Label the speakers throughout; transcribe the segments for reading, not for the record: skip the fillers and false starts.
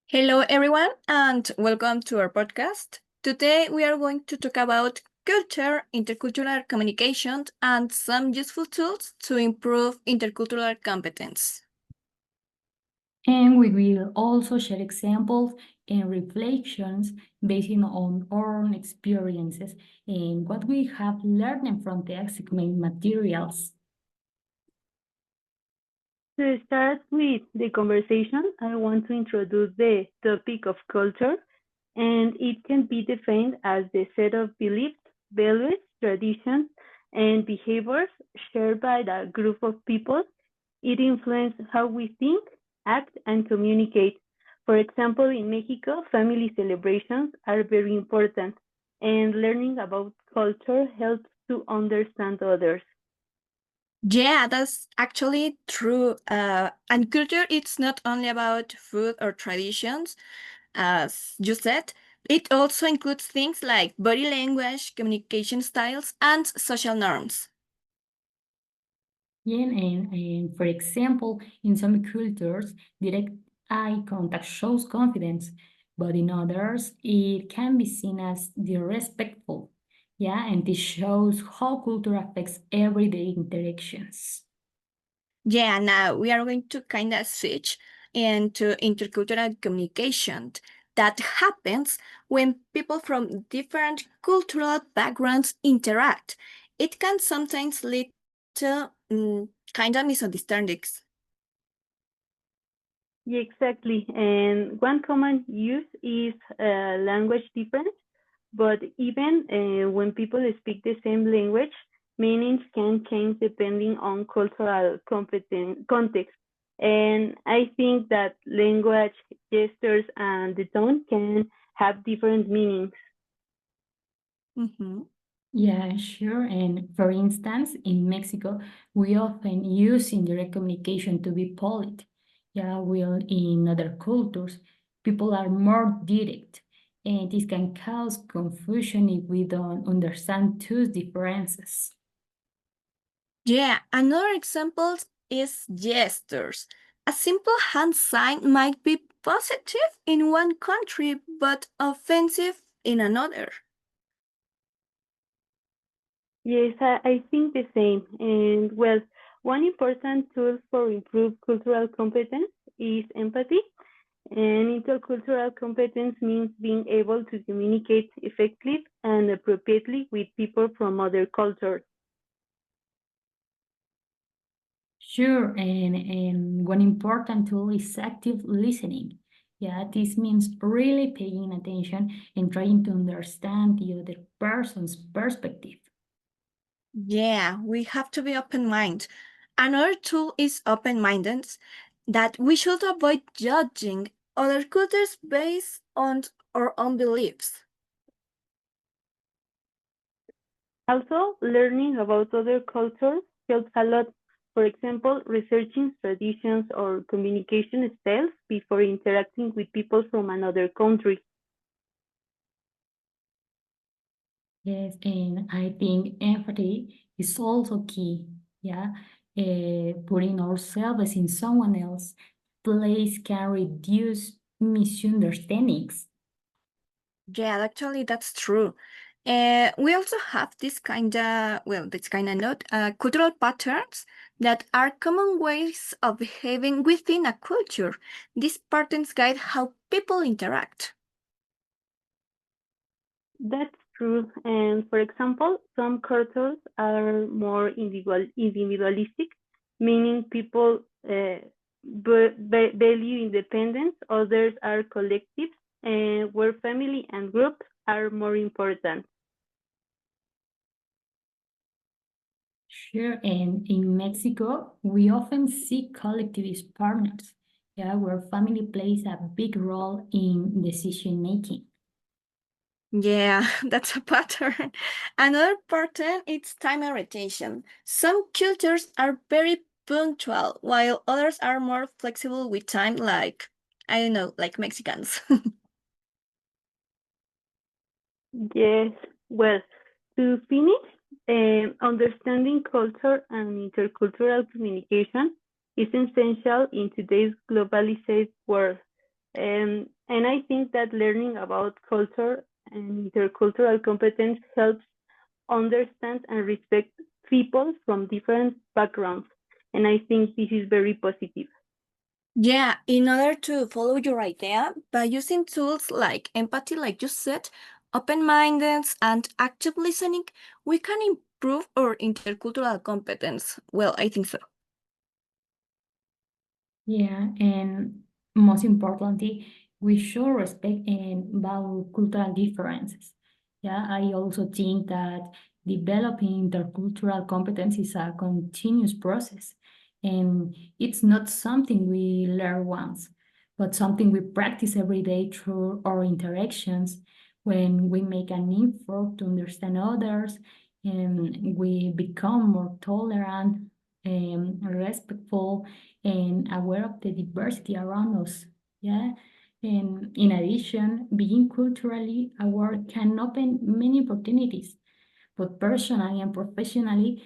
Speaker 1: Hello, everyone, and welcome to our podcast. Today, we are going to talk about culture, intercultural communication, and some useful tools to improve intercultural competence.
Speaker 2: And we will also share examples and reflections based on our own experiences and what we have learned from the assignment materials.
Speaker 3: To start with the conversation, I want to introduce the topic of culture, and it can be defined as the set of beliefs, values, traditions, and behaviors shared by a group of people. It influences how we think, act, and communicate. For example, in Mexico, family celebrations are very important, and learning about culture helps to understand others.
Speaker 1: Yeah, that's actually true. And culture, it's not only about food or traditions, as you said. It also includes things like body language, communication styles, and social norms.
Speaker 2: Yeah, and for example, in some cultures, direct eye contact shows confidence, but in others, it can be seen as disrespectful. Yeah, and this shows how culture affects everyday interactions.
Speaker 1: Yeah, now we are going to kind of switch into intercultural communication. That happens when people from different cultural backgrounds interact. It can sometimes lead to kind of misunderstandings.
Speaker 3: Yeah, exactly. And one common use is language difference, but even when people speak the same language, meanings can change depending on cultural context. And I think that language, gestures, and the tone can have different meanings.
Speaker 1: Mhm.
Speaker 2: Yeah, sure. And for instance, in Mexico, we often use indirect communication to be polite. Yeah, while in other cultures, people are more direct. And this can cause confusion if we don't understand two differences.
Speaker 1: Yeah, another example is gestures. A simple hand sign might be positive in one country but offensive in another.
Speaker 3: Yes, I think the same. And well, one important tool for improved cultural competence is empathy. And intercultural competence means being able to communicate effectively and appropriately with people from other cultures.
Speaker 2: Sure, and one important tool is active listening. Yeah, this means really paying attention and trying to understand the other person's perspective.
Speaker 1: Yeah, we have to be open-minded. Another tool is open-mindedness, that we should avoid judging other cultures based on our own beliefs.
Speaker 3: Also, learning about other cultures helps a lot. For example, researching traditions or communication styles before interacting with people from another country.
Speaker 2: Yes, and I think empathy is also key. Yeah, putting ourselves in someone else's place can reduce misunderstandings.
Speaker 1: Yeah, actually, that's true. We also have this kind of note, cultural patterns that are common ways of behaving within a culture. These patterns guide how people interact.
Speaker 3: That's true. And for example, some cultures are more individualistic, meaning people value independence. Others are collectives, and where family and groups are more important.
Speaker 2: Sure, and in Mexico, we often see collectivist partners, yeah, where family plays a big role in decision making.
Speaker 1: Yeah, that's a pattern. Another pattern is time and rotation. Some cultures are very punctual, while others are more flexible with time, like, I don't know, like Mexicans.
Speaker 3: Yes. Well, to finish, understanding culture and intercultural communication is essential in today's globalized world. And I think that learning about culture and intercultural competence helps understand and respect people from different backgrounds. And I think this is very positive.
Speaker 1: Yeah, in order to follow your idea, by using tools like empathy, like you said, open-mindedness, and active listening, we can improve our intercultural competence. Well, I think so.
Speaker 2: Yeah, and most importantly, we should respect and value cultural differences. Yeah, I also think that developing intercultural competence is a continuous process, and it's not something we learn once, but something we practice every day through our interactions. When we make an effort to understand others, and we become more tolerant and respectful and aware of the diversity around us. Yeah. And in addition, being culturally aware can open many opportunities, both personally and professionally,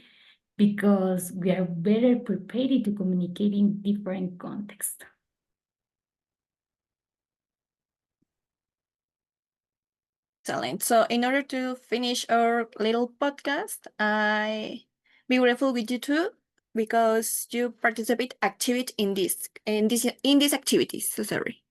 Speaker 2: because we are better prepared to communicate in different contexts.
Speaker 1: Excellent. So, in order to finish our little podcast, I be grateful with you too because you participate activity in these activities. So sorry.